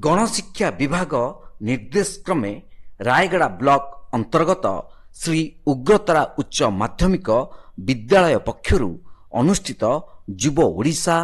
गणशिक्षा विभाग निर्देश क्रमे रायगड़ा ब्लॉक अंतर्गत श्री उग्रतारा उच्च माध्यमिक विद्यालय पक्षरु अनुष्ठित युव ओडिशा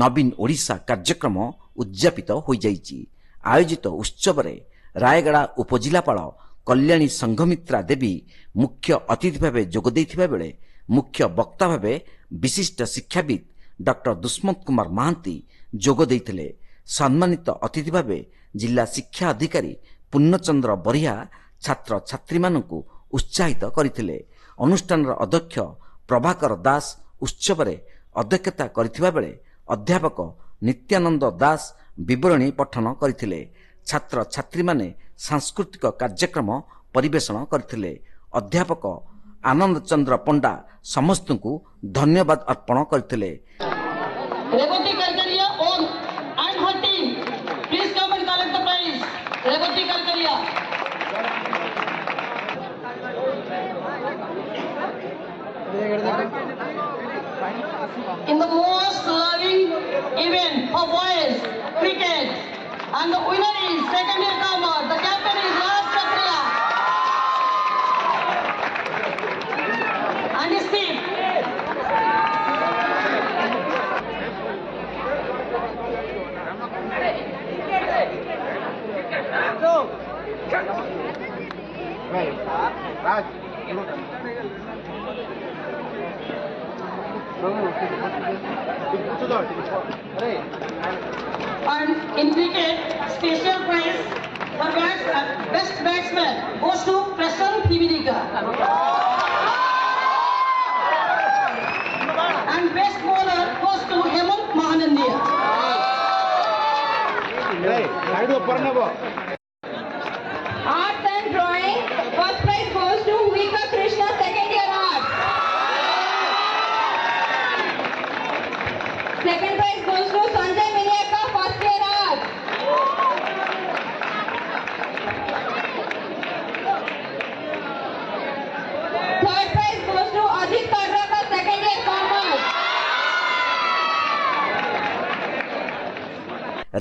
नवीन ओडिशा कार्यक्रम उद्यापित हो जाइछि। आयोजित उत्सव रे रायगड़ा उपजिलापाल कल्याणी संघमित्रा देवी मुख्य अतिथि भावे जोग दैथिबा बेले मुख्य वक्ता भावे विशिष्ट शिक्षाविद डॉक्टर दुष्मत कुमार महांती जोग दैथिले। सम्मानित अतिथि भावे जिला शिक्षा अधिकारी पूर्णचंद्र बरिया छात्र छात्री मानकु उत्साहित करथिले। अनुष्ठान अध्यक्ष प्रभाकर दास उत्सव रे अध्यक्षता करथिबा बेले अध्यापक नित्यानंद दास विवरणी पठन करथिले। छात्र छात्री माने सांस्कृतिक कार्यक्रम परिवेषण करथिले। अध्यापक आनंद चंद्र पंडा समस्तଙ୍କୁ धन्यवाद अर्पण करथिले। Revati Karkaria and her team, please come and collect the prize. Revati Karkaria. In the most loving event of boys cricket, and the winner is second year comer. The captain is Raj Chakriya and his team. And in cricket, special prize for best batsman goes to Preston Pividika. And best bowler goes to Hemant Mahanandia. Arts and drawing, first prize goes to Vika Krishna, second year art. Second prize goes to Sanjay Miniyaka, first year art. Third prize goes to Ajit Karraka, second year commerce.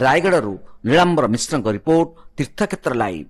Rayagada Nilambar Mishra report तीर्थक्षेत्र live.